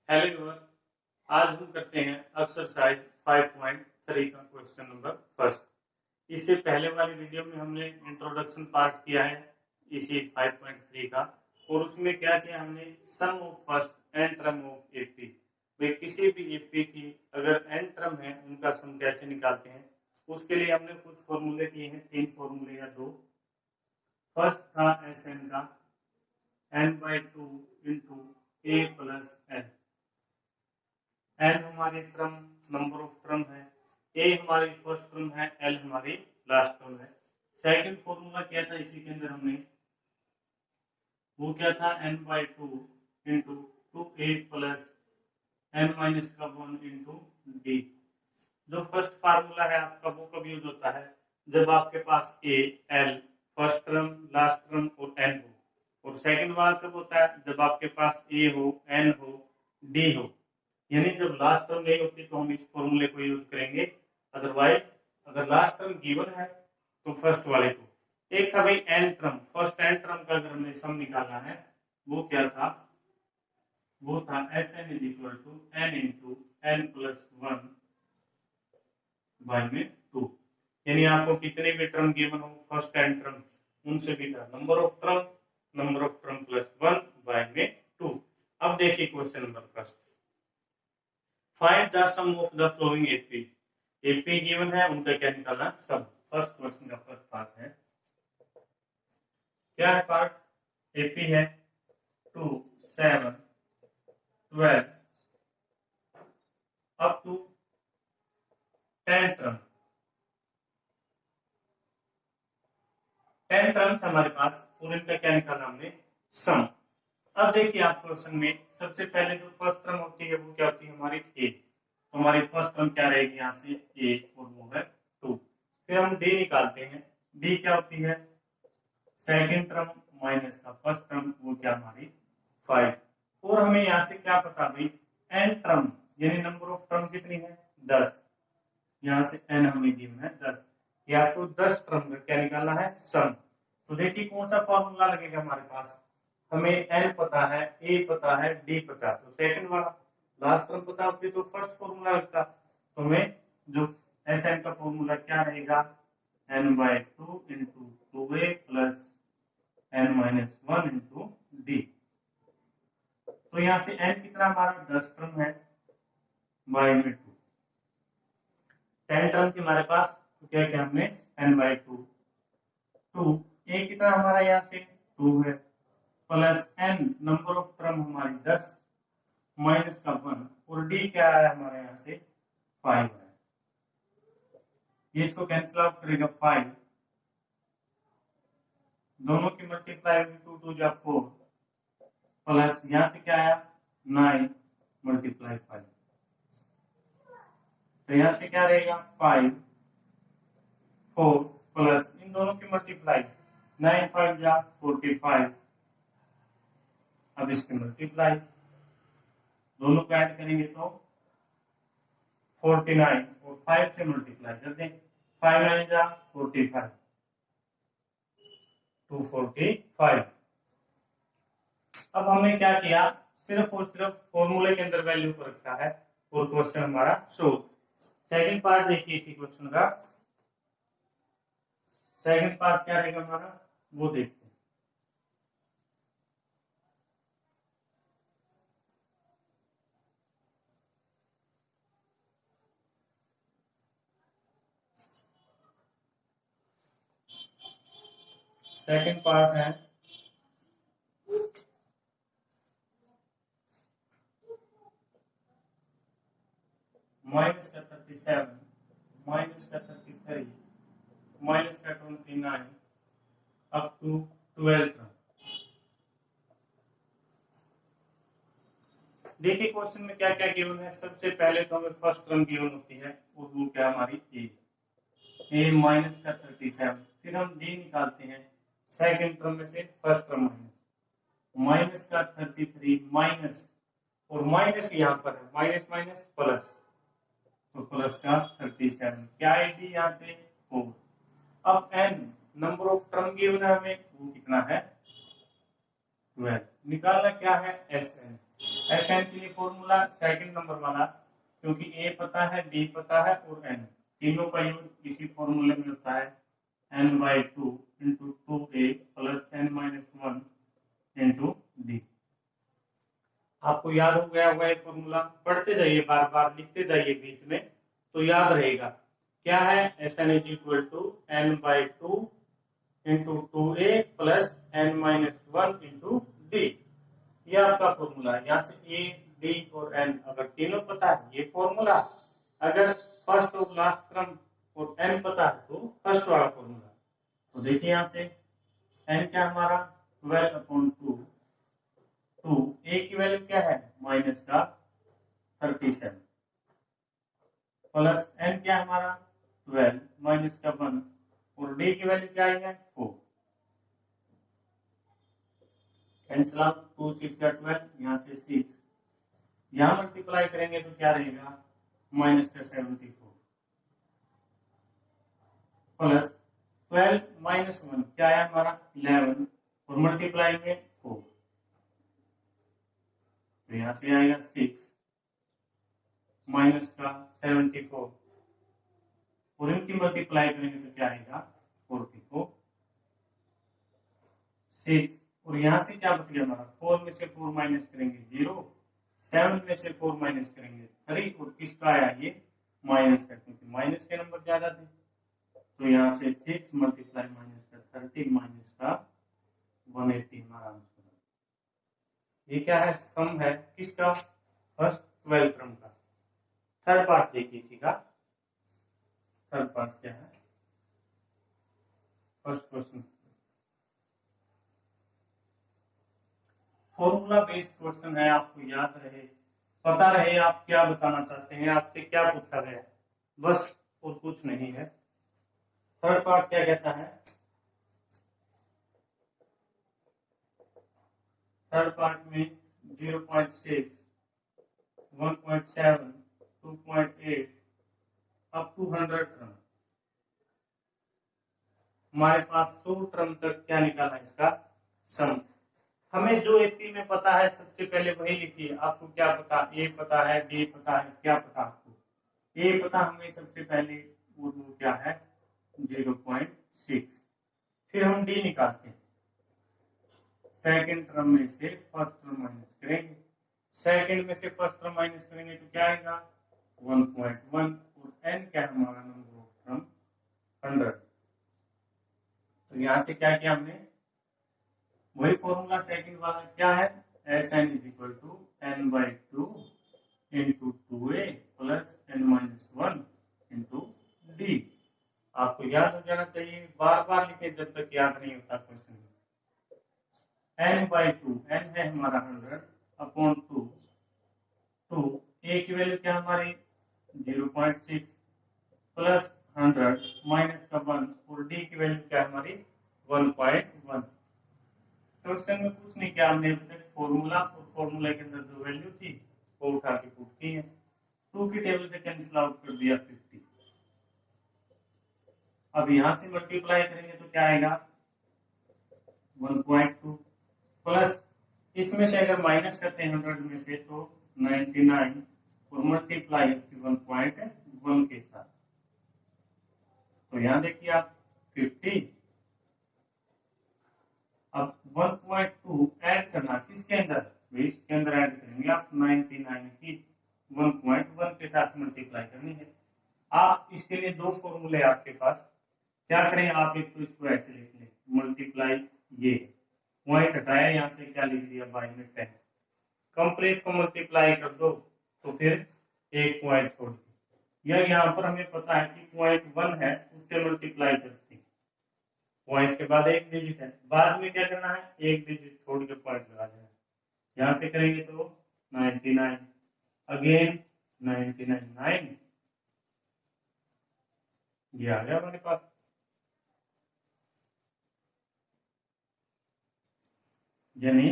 Hello viewer, आज हम करते हैं एक्सरसाइज 5.3 का क्वेश्चन नंबर फर्स्ट। इससे पहले वाली वीडियो में हमने इंट्रोडक्शन पार्ट किया है इसी 5.3 का, और उसमें क्या किया हमने, sum of first n term of AP. भाई किसी भी एपी की अगर एन टर्म है उनका सम कैसे निकालते हैं, उसके लिए हमने कुछ फॉर्मूले किए हैं, 3 फॉर्मूले या 2। फर्स्ट था एस एन का, n/2 इंटू ए प्लस एन। एन हमारी टर्म नंबर ऑफ टर्म है, ए हमारी फर्स्ट टर्म है, एल हमारी लास्ट टर्म है। सेकंड फॉर्मूला क्या था इसी के अंदर हमने, वो क्या था n/2 into 2a plus n minus का 1 इंटू डी। जो फर्स्ट फार्मूला है आपका वो कब यूज होता है, जब आपके पास a l first term last term और एन हो, और सेकंड वाला कब होता है, जब आपके पास ए हो एन हो डी हो। यानी जब लास्ट टर्म नहीं होती तो हम इस फॉर्मूले को यूज करेंगे, अदरवाइज अगर लास्ट टर्म गिवन है तो फर्स्ट वाले को। एक था भाई n term, first n term का अगर हमने सम निकालना है वो क्या था, वो था S n is equal to n into n plus 1 by में 2। यानी आपको कितने भी टर्म गिवन हो फर्स्ट एन टर्म, उनसे भी number of term plus 1 by में 2। अब देखिए question number first, find the sum of the following AP. AP given है, उनका क्या निकालना सम। फर्स्ट क्वेश्चन का फर्स्ट पार्ट है, क्या है पार्ट, एपी है 2 7 12 अप टू 10 टर्म। 10 टर्म्स हमारे पास, और इनका क्या निकालना हमने सम। अब देखिए आप क्वेश्चन में सबसे पहले जो फर्स्ट टर्म होती है वो क्या होती है हमारी ए, तो हमारी फर्स्ट टर्म क्या रहेगी यहाँ से ए और वो है 2। फिर हम डी निकालते हैं, डी क्या होती है सेकंड टर्म माइनस का फर्स्ट टर्म, वो क्या हमारी 5। और हमें यहाँ से क्या पता भाई, एन टर्म यानी नंबर ऑफ टर्म कितनी है 10, यहाँ से एन हमें गिवन है 10, या तो 10 टर्म का क्या निकालना है सम। तो देखिए कौन सा फॉर्मूला लगेगा हमारे पास, हमें एन पता है, ए पता है, डी पता है, तो सेकंड वाला लास्ट टर्म पता होती तो फर्स्ट फॉर्मूला लगता। तो हमें जो एस एन का फॉर्मूला क्या रहेगा, n/2 into 2a plus n minus 1 into D. तो यहाँ से n कितना हमारा 10 टर्म है बाय में 2, 10 टर्म की हमारे पास, तो क्या क्या हमने n/2 2, a कितना हमारा यहाँ से 2 है, plus n number of term हमारी 10 माइनस का 1, और डी क्या है हमारे यहाँ से 5 है। ये इसको कैंसिल आउट करेगा 5, दोनों की मल्टीप्लाई होगी 2 2 जा 4, प्लस यहाँ से क्या आया 9 मल्टीप्लाई 5, तो यहाँ से क्या रहेगा 5 4 प्लस इन दोनों की मल्टीप्लाई 9 5 जा 45। अब इसकी मल्टीप्लाई दोनों को ऐड करेंगे तो 49, और 5 से मल्टीप्लाई कर दें, 5 9 जा 45 245। अब हमने क्या किया, सिर्फ और सिर्फ फॉर्मूले के अंदर वैल्यू को रखा है और क्वेश्चन हमारा सोल्व। सेकंड पार्ट देखिए इसी क्वेश्चन का, सेकंड पार्ट क्या रहेगा हमारा वो देखते हैं। सेकंड पार्ट है माइनस का 37 माइनस का 33 माइनस का 29 अप टू 12 टर्म। देखिए क्वेश्चन में क्या क्या गिवन है, सबसे पहले तो हमें फर्स्ट टर्म गिवन होती है और वो क्या हमारी ए माइनस का 37। फिर हम डी निकालते हैं, सेकंड टर्म में से फर्स्ट टर्म माइनस का 33 माइनस, और माइनस यहाँ पर है माइनस माइनस प्लस, तो प्लस का 37, क्या है डी यहाँ से 4। अब n number of term given है हमें, वो कितना है 12। निकालना क्या है एस एन, एस एन के लिए फॉर्मूला सेकंड नंबर वाला, क्योंकि ए पता है, डी पता है और एन, तीनों का यूज इसी फॉर्मूले में होता है। n/2 into 2a plus n-1 into D. आपको याद हो गया होगा ये फॉर्मूला, पढ़ते जाइए, बार बार लिखते जाइए बीच में, तो याद रहेगा। क्या है? S n is equal to n/2 into 2a plus n-1 into D. ये आपका फॉर्मूला है। यहाँ से ए, डी और एन अगर तीनों पता है ये फॉर्मूला, अगर फर्स्ट और लास्ट क्रम और एन पता है तो फर्स्ट वाला फॉर्मूला। तो देखिए यहाँ से एन क्या हमारा 12/2, ए की वैल्यू क्या है माइनस का 37, प्लस एन क्या हमारा 12 माइनस का 1 और डी की वैल्यू क्या आई है 4। कैंसिल आउट, 2 6 12, यहाँ से 6, यहाँ मल्टीप्लाई करेंगे तो क्या रहेगा माइनस का 74 प्लस 12 माइनस 1 क्या है हमारा 11 और मल्टीप्लाई में 4, तो यहाँ से आएगा 6 माइनस का 74 और इनकी मल्टीप्लाई करेंगे तो क्या आएगा 44, 6 और यहाँ से क्या बच गया हमारा 4 में से 4 माइनस करेंगे 0, 7 में से 4 माइनस करेंगे 3 और किसका आया ये माइनस का, क्योंकि माइनस के नंबर ज्यादा थे। तो यहाँ से 6 मल्टीप्लाई माइनस का 30 माइनस का 180 हमारा आंसर। ये क्या है सम है किसका फर्स्ट 12 क्रम का। थर्ड पार्ट देखिए इसी का, थर्ड पार्ट क्या है first question, formula based question है, आपको याद रहे, पता रहे आप क्या बताना चाहते हैं, आपसे क्या पूछा गया है, बस और कुछ नहीं है। थर्ड पार्ट क्या कहता है, थर्ड पार्ट में 0.6, 1.7, 2.8 अप टू 100 टर्म, हमारे पास 100 टर्म तक क्या निकाला इसका सम। हमें जो एपी में पता है सबसे पहले वही लिखिए। आपको क्या पता, ए पता है, डी पता है, क्या पता आपको, ए पता हमें सबसे पहले वो क्या है 0.6, फिर हम डी निकालते हैं, सेकंड टर्म में से फर्स्ट टर्म माइनस करेंगे, सेकंड में से फर्स्ट टर्म माइनस करेंगे तो क्या आएगा 1.1 और एन क्या है हमारा नंबर ऑफ टर्म 100। तो यहाँ से क्या किया हमने, वही फॉर्मूला सेकंड वाला क्या है, S n is equal to n/2 into 2a plus n-1 into D. आपको याद हो जाना चाहिए, बार बार लिखे जब तक याद नहीं होता क्वेश्चन में। n/2, n है हमारा 100 अपॉन 2 a की वैल्यू क्या हमारी 0.6 प्लस 100 माइनस का 1 और d की वैल्यू क्या हमारी 1.1। क्वेश्चन में कुछ नहीं किया हमने, फॉर्मूला और फॉर्मूला के अंदर जो वैल्यू थी वो उठा के पुट की है, 2 की टेबल से कैंसिल आउट कर दिया 50। अब यहां से मल्टीप्लाई करेंगे तो क्या आएगा 1.2 प्लस इसमें से अगर माइनस करते हैं 100 में से तो 99 और मल्टीप्लाई 1.1 के साथ, तो यहां देखिए आप 50। अब 1.2 ऐड करना किसके अंदर, इसके अंदर ऐड करेंगे आप 99 की 1.1 के साथ मल्टीप्लाई करनी है। आप इसके लिए दो फॉर्मूले आपके पास, क्या करें आप, एक तो इसको ऐसे लिख लें मल्टीप्लाई, ये पॉइंट हटाया यहाँ से क्या लिख दिया बाई में 10, कंप्लीट को मल्टीप्लाई कर दो तो फिर एक पॉइंट छोड़ दो, या यहाँ पर हमें पता है कि पॉइंट 1 है उससे मल्टीप्लाई करते, पॉइंट के बाद एक डिजिट है, बाद में क्या करना है एक डिजिट छोड़ के पॉइंट लगा देना, यहां से करेंगे तो 99 अगेन 99 ये आ गया हमारे पास। यानी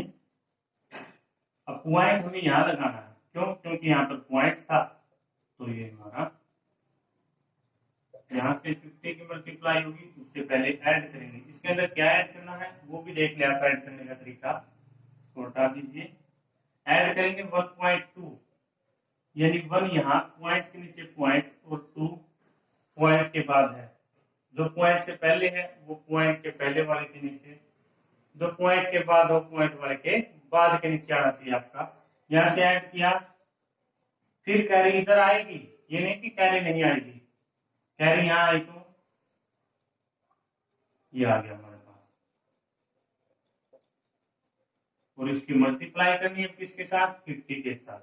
अब पॉइंट हमें यहां लगाना है, क्यों, क्योंकि यहाँ पर पॉइंट था, तो ये हमारा यहाँ से 50 की मल्टीप्लाई होगी, उससे पहले ऐड करेंगे, इसके अंदर क्या ऐड करना है वो भी देख लिया, ऐड करने का तरीका, तो हटा दीजिए ऐड करेंगे 1.2, यानी 1 यहाँ पॉइंट के नीचे पॉइंट और 2 पॉइंट के बाद है। जो पॉइंट से पहले है वो पॉइंट के पहले वाले के नीचे, जो पॉइंट के बाद हो पॉइंट वाले के बाद के नीचे आना चाहिए आपका। यहां से ऐड किया, फिर कैरी इधर आएगी, ये नहीं कि कैरी नहीं आएगी, कैरी यहां आई तो ये आ गया हमारे पास। और इसकी मल्टीप्लाई करनी है किसके साथ, 50 के साथ,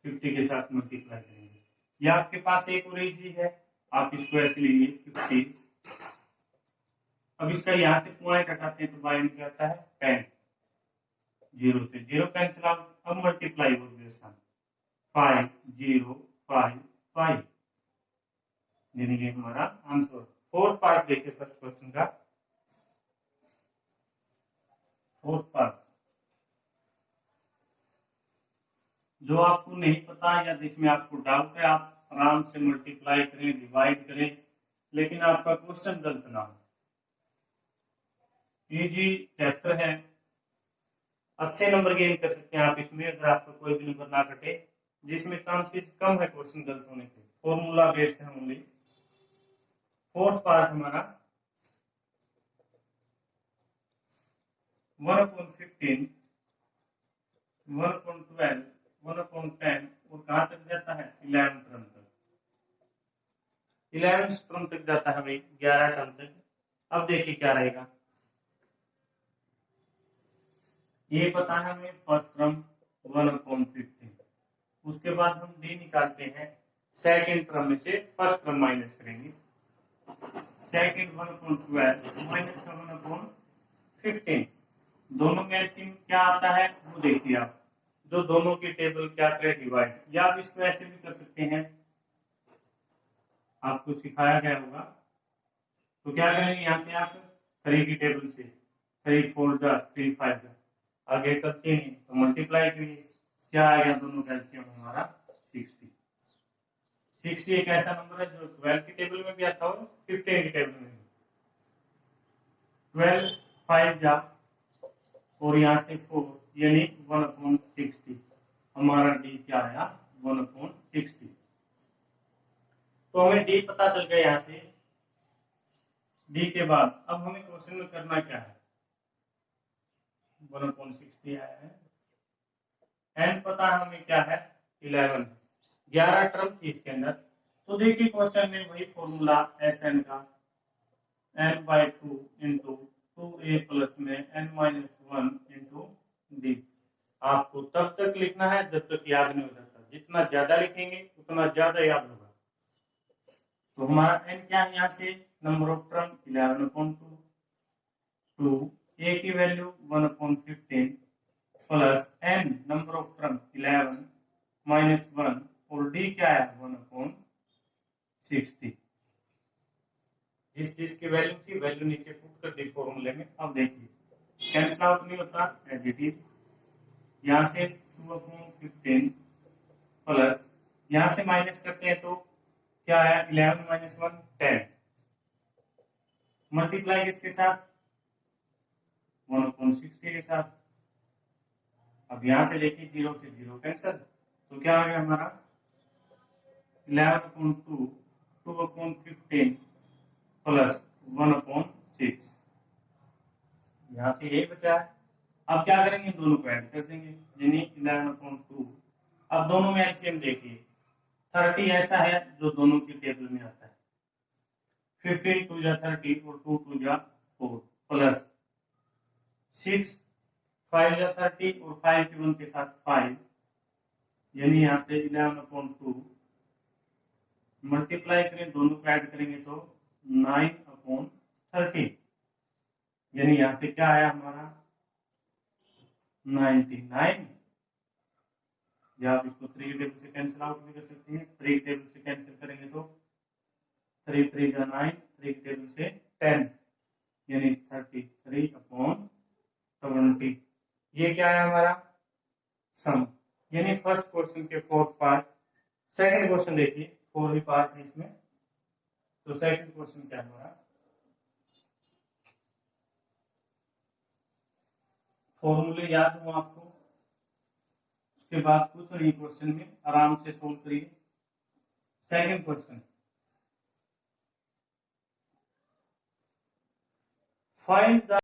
50 के साथ मल्टीप्लाई करेंगे। ये आपके पास एक और इजी है, आप इसको ऐसे लीजिए 50। अब इसका यहां से पॉइंट हटाते हैं तो बाय में क्या आता है 10, 0 से 0 कैंसिल आउट। अब मल्टीप्लाई हो गया आसान, 5 0 5 5, यानी कि हमारा आंसर। फोर्थ पार्ट देखिए फर्स्ट क्वेश्चन का, फोर्थ पार्ट जो आपको नहीं पता या जिसमें आपको डाउट है, आप आराम से मल्टीप्लाई करें, डिवाइड करें, लेकिन आपका क्वेश्चन गलत ना हो। इजी चैप्टर है, अच्छे नंबर गेन कर सकते हैं आप इसमें, अगर आपका कोई भी नंबर ना कटे, जिसमें चांसेस कम है क्वेश्चन गलत होने के। फॉर्मूला बेस्ड है ओनली। फोर्थ पार्ट हमारा 1/15, 1/12, 1/10 और कहां तक जाता है 11 टर्म तक, 11 टर्म तक जाता है भाई, 11 टर्म तक। अब देखिए क्या रहेगा, ये पता है हमें फर्स्ट टर्म 1/15, उसके बाद हम डी निकालते हैं, सेकंड टर्म में से फर्स्ट टर्म माइनस करेंगे, सेकंड 1/12 माइनस 1/15, दोनों में एलसीएम क्या आता है वो देखिए आप, जो दोनों की टेबल क्या करे डिवाइड, या आप इसको ऐसे भी कर सकते हैं, आपको सिखाया गया होगा। तो क्या करेंगे, यहाँ से आप 3 की टेबल से 3 4 जा 3 5 जा, आगे चलते हैं तो मल्टीप्लाई करिए, क्या आएगा दोनों का एलसीएम हमारा 60। 60 एक ऐसा नंबर है जो 12 की टेबल में भी आता हो, 15 की टेबल में भी। 12 5 जा और यहाँ से 4, यानी 1/60, हमारा डी क्या आया 1/60। तो हमें डी पता चल गया यहाँ से। डी के बाद अब हमें क्वेश्चन में करना क्या है, 1/60 आया है, एन पता है हमें क्या है 11, 11 टर्म थी इसके अंदर। तो देखिए क्वेश्चन में वही फॉर्मूला एस एन का, n/2 इंटू 2a प्लस में n-1 इंटू डी। आपको तब तक लिखना है जब तक याद नहीं हो जाता, जितना ज्यादा लिखेंगे उतना ज्यादा याद होगा। तो हमारा n क्या है, यहाँ से number of term 11/2, two a की value 1/15 plus n number of term 11 minus 1 और d क्या है 1/60। जिस चीज की वैल्यू थी वैल्यू नीचे पुट कर दी फॉर्मूले में। अब देखिए कैंसिल आउट नहीं होता, एडिटिव, यहां से 2/15 प्लस यहां से माइनस करते हैं तो क्या है 11 माइनस 1 10, मल्टीप्लाई किसके साथ 1/60 के साथ। अब यहां से देखिए 0 से 0 कैंसिल, तो क्या आ गया हमारा 11/2 2/15 प्लस 1/6, यहां से यही बचा है। अब क्या करेंगे, दोनों को ऐड कर देंगे, यानी 11/2। अब दोनों में एलसीएम देखिए, 30 ऐसा है जो दोनों की टेबल में आता है, 15 2 जा 30 और 2 2 जा 4 प्लस 6 5 जा 30 और 5 की 1 के साथ 5, यानी यहाँ से 11/2 मल्टीप्लाई करें, दोनों को ऐड करेंगे तो 9/30, यानी यहां से क्या आया हमारा 99, या आप इसको 3 टेबल से कैंसिल आउट भी कर सकते हैं। 3 टेबल से कैंसिल करेंगे तो 3 3 जा 9, 3 टेबल से 10, यानी 33/20। ये क्या है हमारा सम, यानी फर्स्ट क्वेश्चन के फोर्थ पार्ट। सेकंड क्वेश्चन देखिए, 4 ही पार्ट है इसमें, तो सेकंड क्वेश्चन क्या है हमारा फॉर्मूले याद हो आपको, उसके बाद कुछ नहीं, क्वेश्चन में आराम से सोल्व करिए। Second question, find the